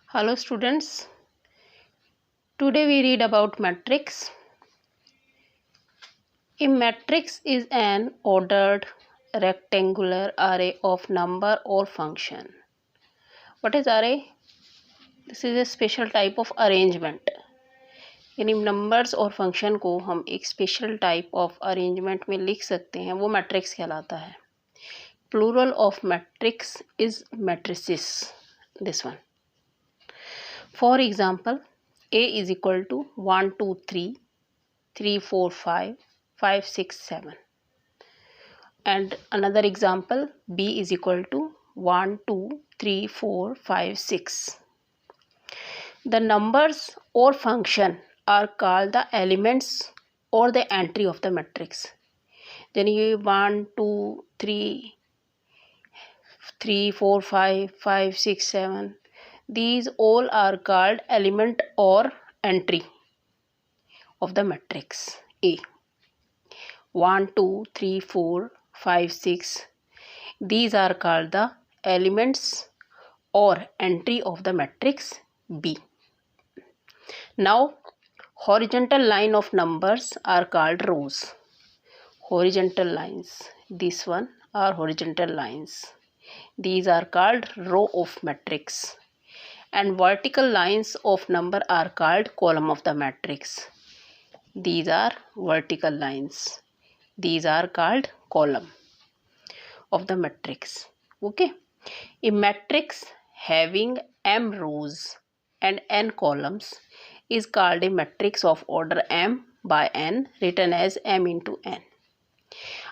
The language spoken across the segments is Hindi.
Hello students, today we read about matrix. A matrix is an ordered rectangular array of number or function. What is array? This is a special type of arrangement. यानी नंबर्स और फंक्शन को हम एक स्पेशल टाइप ऑफ अरेंजमेंट में लिख सकते हैं, वो मैट्रिक्स कहलाता है. Plural of matrix is matrices. This one. For example, A is equal to 1, 2, 3, 3, 4, 5, 5, 6, 7. And another example, B is equal to 1, 2, 3, 4, 5, 6. The numbers or function are called the elements or the entry of the matrix. Then you 1, 2, 3, 3, 4, 5, 5, 6, 7. These all are called element or entry of the matrix A. 1, 2, 3, 4, 5, 6. These are called the elements or entry of the matrix B. Now, horizontal line of numbers are called rows. Horizontal lines. This one are horizontal lines. These are called row of matrix. And vertical lines of number are called column of the matrix. These are vertical lines. These are called column of the matrix. Okay. A matrix having m rows and n columns is called a matrix of order m by n, written as m into n.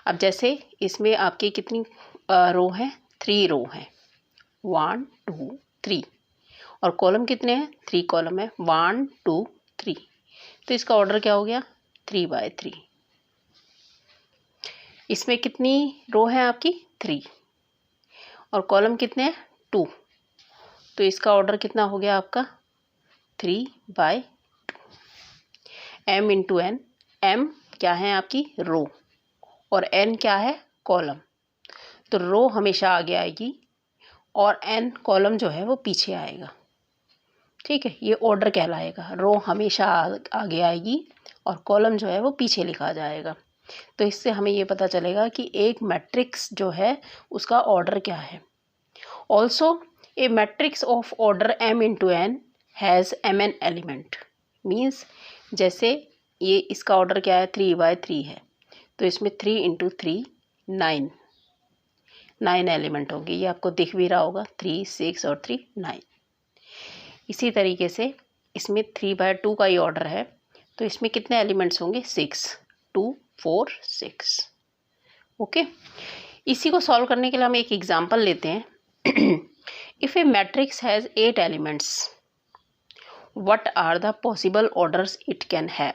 अब जैसे इसमें आपकी कितनी रो है? 3 रो है. 1, 2, 3. और कॉलम कितने हैं? 3 कॉलम है. 1, 2, 3. तो इसका ऑर्डर क्या हो गया? 3 by 3. इसमें कितनी रो है आपकी? 3. और कॉलम कितने हैं? 2. तो इसका ऑर्डर कितना हो गया आपका? 3 by 2. m into N. m क्या है आपकी? रो. और n क्या है? कॉलम. तो रो हमेशा आगे आएगी और n कॉलम जो है वो पीछे आएगा. ठीक है, ये ऑर्डर कहलाएगा. रो हमेशा आगे आएगी और कॉलम जो है वो पीछे लिखा जाएगा. तो इससे हमें ये पता चलेगा कि एक मैट्रिक्स जो है उसका ऑर्डर क्या है. Also a matrix of order m into N has mn element. Means जैसे ये इसका ऑर्डर क्या है? 3 by 3 है. तो इसमें 3 इंटू 3 9 एलिमेंट होंगे. ये आपको दिख भी रहा होगा. 3, 6 और 3 9. इसी तरीके से इसमें 3 by 2 का ही ऑर्डर है. तो इसमें कितने एलिमेंट्स होंगे? 6. 2, 4, 6. ओके. इसी को सॉल्व करने के लिए हम एक एग्जांपल लेते हैं. If a matrix has 8 elements, what are the possible orders it can have.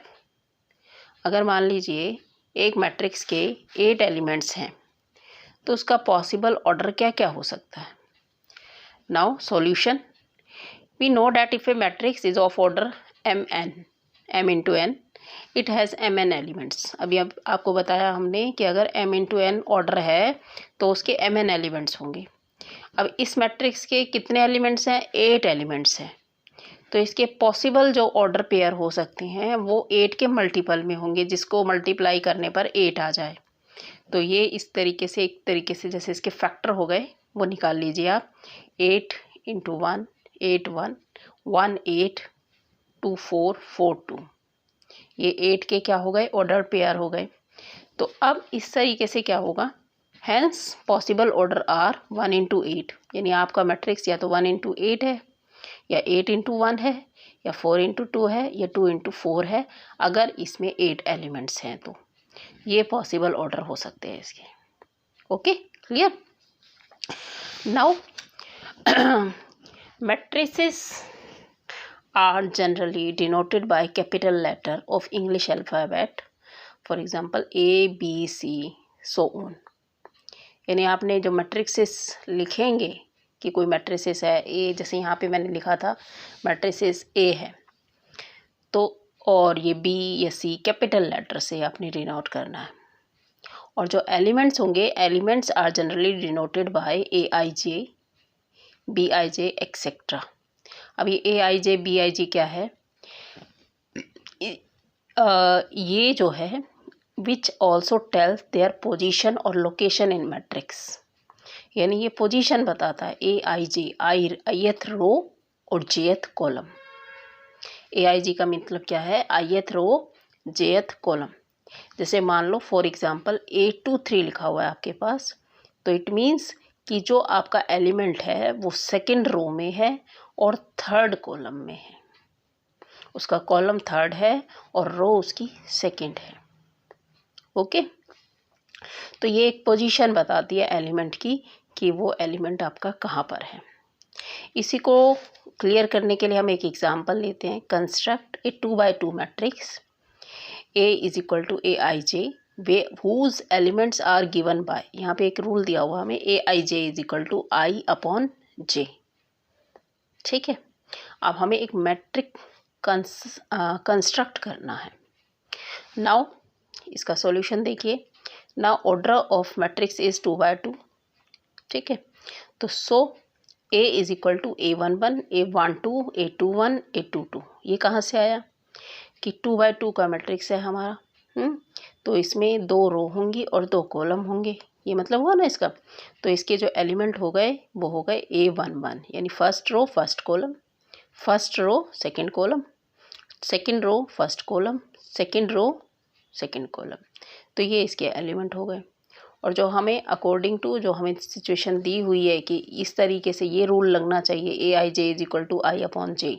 अगर मान लीजिए एक मैट्रिक्स के 8 एलिमेंट्स हैं तो उसका पॉसिबल ऑर्डर क्या क्या हो सकता है. Now solution. We know that if a matrix is of order m into n, it has mn elements. अभी अब आपको बताया हमने कि अगर m into n ऑर्डर है तो उसके mn एलिमेंट्स होंगे. अब इस मैट्रिक्स के कितने एलिमेंट्स हैं? 8 एलिमेंट्स हैं. तो इसके पॉसिबल जो ऑर्डर पेयर हो सकते हैं वो 8 के मल्टीपल में होंगे, जिसको मल्टीप्लाई करने पर 8 आ जाए. तो ये इस तरीके से, एक तरीके से जैसे इसके फैक्टर हो गए वो निकाल लीजिए आप. 8 इंटू 1, 8 1, 1 8, 2 4, 4 2. ये 8 के क्या हो गए? ऑर्डर पेयर हो गए. तो अब इस तरीके से क्या होगा? Hence possible order are 1 into 8. यानी आपका मैट्रिक्स या तो 1 इंटू 8 है, या 8 इंटू 1 है, या 4 इंटू 2 है, या 2 इंटू 4 है. अगर इसमें 8 एलिमेंट्स हैं तो ये पॉसिबल ऑर्डर हो सकते हैं इसके. Okay, clear. Now matrices are generally denoted by capital letter of English alphabet. For example, A, B, C, so on. यानी आपने जो मैट्रिसेस लिखेंगे कि कोई मैट्रिसेस है A, जैसे यहाँ पे मैंने लिखा था मैट्रिसेस A है, तो और ये B या C कैपिटल लेटर से आपने डिनोट करना है. और जो एलिमेंट्स होंगे, elements are generally denoted by AIJ, BIJ etcetera. अब ये AIJ BIG क्या है, ये जो है which also tells their position और लोकेशन इन मैट्रिक्स, यानी ये पोजीशन बताता है AIJ ith रो और jth कॉलम। AIG का मतलब क्या है, ith रो jth कॉलम। जैसे मान लो फॉर एग्जांपल 823 लिखा हुआ है आपके पास, तो इट मीन्स कि जो आपका एलिमेंट है वो सेकंड रो में है और थर्ड कॉलम में है, उसका कॉलम थर्ड है और रो उसकी सेकंड है। ओके, तो ये एक पोजीशन बताती है एलिमेंट की कि वो एलिमेंट आपका कहाँ पर है। इसी को क्लियर करने के लिए हम एक एग्जांपल लेते हैं। Construct a 2x2 matrix A is equal to AIJ वे whose elements are given by, यहाँ पे एक रूल दिया हुआ हमें AIJ is equal to I/J। ठीक है, अब हमें एक मैट्रिक कंस्ट्रक्ट करना है। नाउ इसका सॉल्यूशन देखिए। Now order of matrix is 2x2। ठीक है, तो so A is equal to A11 A12 A21 A22। ये कहाँ से आया कि 2x2 का मैट्रिक्स है हमारा। तो इसमें 2 रो होंगी और 2 कॉलम होंगे, ये मतलब हुआ ना इसका। तो इसके जो एलिमेंट हो गए वो हो गए A11, यानी first row first column, first row second column, second row first column, second row second column. तो ये इसके एलिमेंट हो गए। और जो हमें अकॉर्डिंग टू जो हमें सिचुएशन दी हुई है कि इस तरीके से ये रूल लगना चाहिए AIJ is equal to I/J,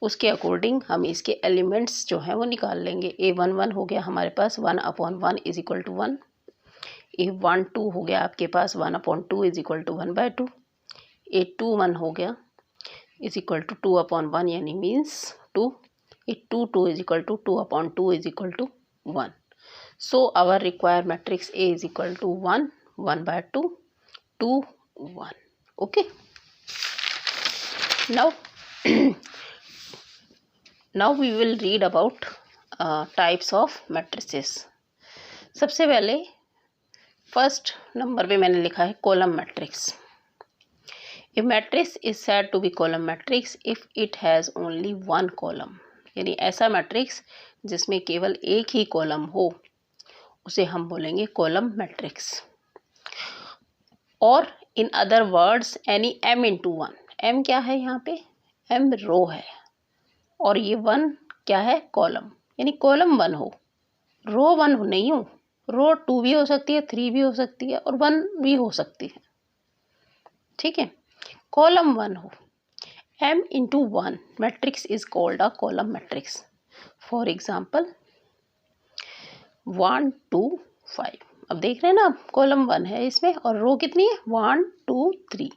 उसके अकॉर्डिंग हम इसके एलिमेंट्स जो हैं वो निकाल लेंगे। A11 हो गया हमारे पास 1/1 इज इक्वल टू 1। A12 हो गया आपके पास 1/2 इज इक्वल टू 1/2। A21 हो गया इज इक्वल टू 2/1 यानी means 2। A22 is equal to 2/2 is equal to 1। So our required matrix A is equal to 1, 1/2, 2, 1. Okay. Now we will read about types of matrices. सबसे पहले फर्स्ट नंबर पे मैंने लिखा है column matrix. A matrix is said to be column matrix if it has only one column, यानी ऐसा मैट्रिक्स जिसमें केवल एक ही कॉलम हो उसे हम बोलेंगे कॉलम मैट्रिक्स। और in other words any m into 1, m क्या है यहाँ पे, m रो है और ये 1 क्या है, कॉलम, यानी कॉलम 1 हो, रो 1 नहीं हो, रो 2 भी हो सकती है, 3 भी हो सकती है और 1 भी हो सकती है। ठीक है, कॉलम 1 हो, m into 1 matrix is called a column matrix. For example 1 2 5, अब देख रहे हैं ना, कॉलम 1 है इसमें और रो कितनी है 1 2 3,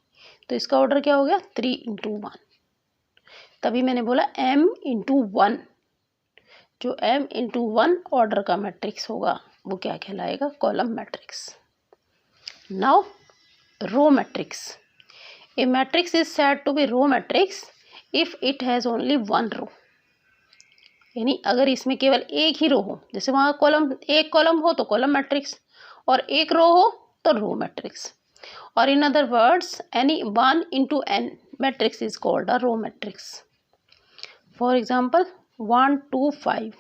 तो इसका ऑर्डर क्या हो गया 3 इंटू 1। तभी मैंने बोला m इंटू 1, जो m इंटू 1 ऑर्डर का मैट्रिक्स होगा वो क्या कहलाएगा, column matrix. Now row matrix, a matrix is said to be row matrix if it has only one row, यानी अगर इसमें केवल एक ही रो हो, जैसे वहाँ कॉलम एक कॉलम हो तो कॉलम मैट्रिक्स और एक रो हो तो रो मैट्रिक्स। और in other words any 1 into n matrix is called a row matrix. For example 1 2 5,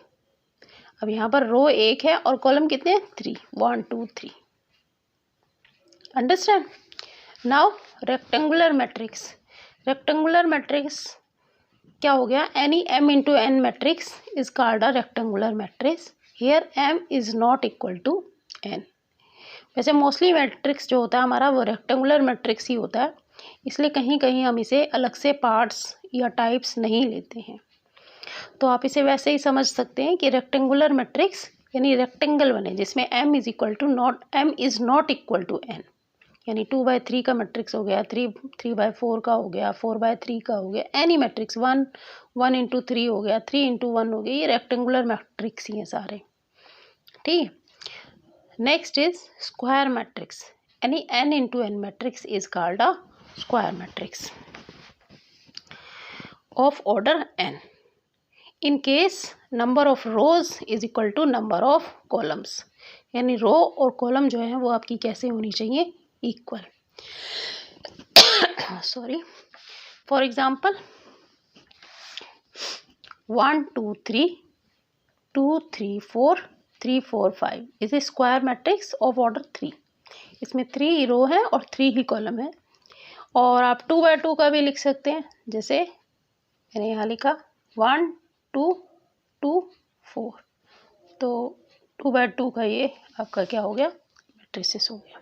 अब यहाँ पर रो एक है और कॉलम कितने हैं 3, 1 2 3। Understand. Now rectangular matrix, rectangular matrix क्या हो गया, any m into n matrix is called a rectangular matrix, here m is not equal to n। वैसे मोस्टली मैट्रिक्स जो होता है हमारा वो रेक्टेंगुलर मैट्रिक्स ही होता है, इसलिए कहीं कहीं हम इसे अलग से पार्ट्स या टाइप्स नहीं लेते हैं। तो आप इसे वैसे ही समझ सकते हैं कि रेक्टेंगुलर मैट्रिक्स यानी रेक्टेंगल बने जिसमें m is not equal to n, यानी 2/3 का मैट्रिक्स हो गया, 3/4 का हो गया, 4/3 का हो गया, एनी मैट्रिक्स 1 इंटू 3 हो गया, 3 इंटू 1 हो गया, ये रेक्टेंगुलर मैट्रिक्स ही हैं सारे। ठीक है, next is square matrix, any n into n matrix is called a square matrix of order n in case number of rows is equal to number of columns, यानी रो और कॉलम जो है वो आपकी कैसे होनी चाहिए, equal. Sorry, for example 1 2 3 2 3 4 3 4 5 is a square matrix of order 3। इसमें 3 रो है और 3 ही कॉलम है। और आप 2 बाय 2 का भी लिख सकते हैं, जैसे मैंने यहाँ लिखा 1 2 2 4, तो 2 बाय 2 का ये आपका क्या हो गया, मैट्रिसेस हो गया।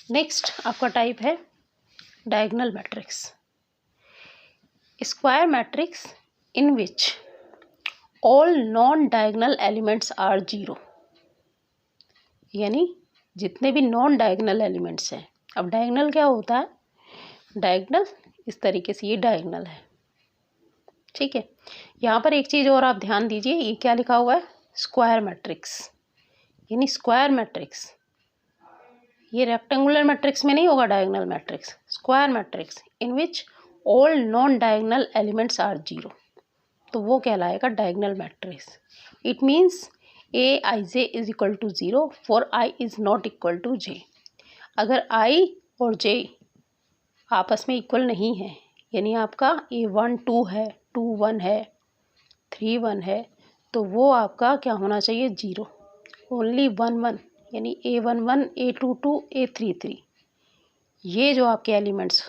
नेक्स्ट आपका टाइप है diagonal matrix. Square matrix in which all non diagonal elements are 0, यानी जितने भी नॉन डायगोनल एलिमेंट्स हैं। अब डायगोनल क्या होता है, डायगोनल इस तरीके से, ये डायगोनल है, ठीक है। यहाँ पर एक चीज़ और आप ध्यान दीजिए, ये क्या लिखा हुआ है, स्क्वायर मैट्रिक्स, यानी स्क्वायर मैट्रिक्स। ये रेक्टेंगुलर मैट्रिक्स में नहीं होगा diagonal matrix, square matrix in which all non diagonal elements are 0, तो वो कहलाएगा diagonal matrix. It means Aij is equal to 0 for i is not equal to j। अगर i और j आपस में इक्वल नहीं है, यानी आपका A1 2 है, 2 1 है, 3 1 है, तो वो आपका क्या होना चाहिए, 0। ओनली 1 1, यानी A1 1 A2 2 A3 3, ये जो आपके एलिमेंट्स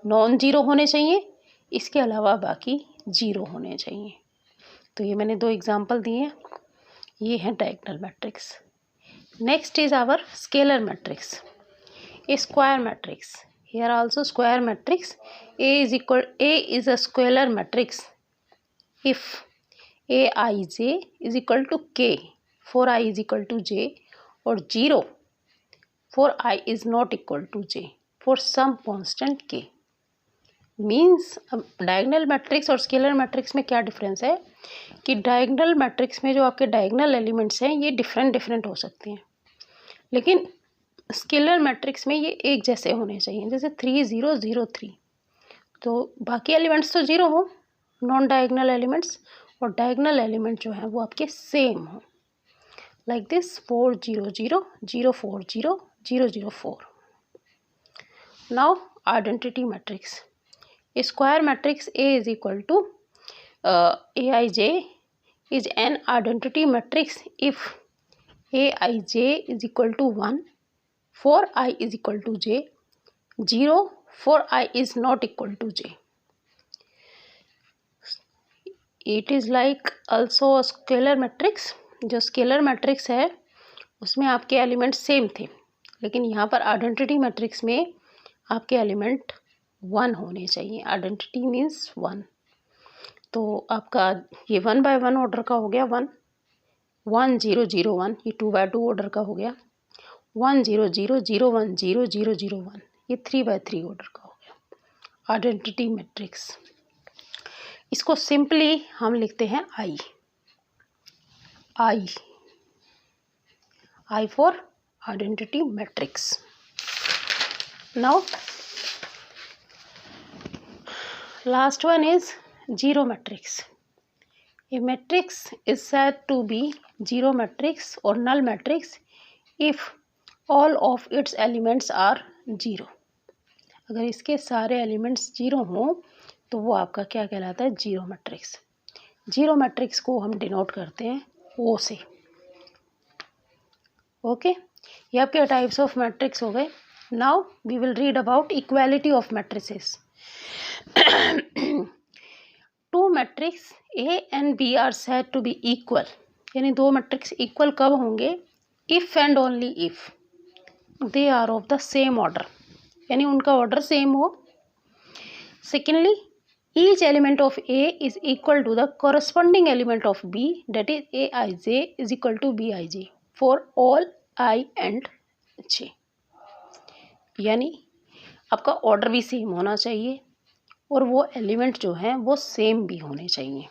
नॉन ज़ीरो होने चाहिए, इसके अलावा बाकी 0 होने चाहिए। तो ये मैंने 2 एग्जांपल दिए हैं, ये है diagonal matrix. Next is our scalar matrix, a square matrix. Here also square matrix A is a scalar matrix if Aij is equal to k for i is equal to j or 0 for i is not equal to j for some constant k। Means अब डायगोनल मैट्रिक्स और स्केलर मैट्रिक्स में क्या डिफरेंस है कि डायगोनल मैट्रिक्स में जो आपके डायगोनल एलिमेंट्स हैं ये डिफरेंट हो सकते हैं, लेकिन स्केलर मैट्रिक्स में ये एक जैसे होने चाहिए, जैसे 3 0 0 3, तो बाकी एलिमेंट्स तो 0 हो, नॉन डायगोनल एलिमेंट्स, और डायगोनल एलिमेंट जो है वो आपके सेम हो, like this 4 0 0 0 4 0 0 0 4। Now identity matrix, square matrix A is equal to Aij is an identity matrix if Aij is equal to 1 for I is equal to j, 0 for I is not equal to j। It is like also a scalar matrix। जो स्केलर मैट्रिक्स है उसमें आपके एलिमेंट सेम थे, लेकिन यहाँ पर आइडेंटिटी मैट्रिक्स में आपके एलिमेंट 1 होने चाहिए। आइडेंटिटी मीन्स 1, तो आपका ये 1 बाय 1 ऑर्डर का हो गया, 1 1 0 0 1, ये 2 बाय 2 ऑर्डर का हो गया, 1 0 0 0 1 0 0 0 1, ये 3 बाय 3 ऑर्डर का हो गया आइडेंटिटी मैट्रिक्स। इसको सिंपली हम लिखते हैं I for identity matrix. Now last one is zero matrix. A matrix is said to be zero matrix और null matrix if all of its elements are 0। अगर इसके सारे एलिमेंट्स 0 हों तो वो आपका क्या कहलाता है, जीरो मैट्रिक्स। जीरो मैट्रिक्स को हम डिनोट करते हैं O से। ओके, ये आपके टाइप्स ऑफ मैट्रिक्स हो गए। Now we will read about equality of matrices. Two matrix A and B are said to be equal, यानी दो मैट्रिक्स इक्वल कब होंगे, if and only if they are of the same order, यानी उनका ऑर्डर सेम हो। Secondly, each element of A is equal to the corresponding element of B, that is Aij is equal to Bij for all I and j। यानी आपका ऑर्डर भी सेम होना चाहिए और वो एलिमेंट जो हैं वो सेम भी होने चाहिए।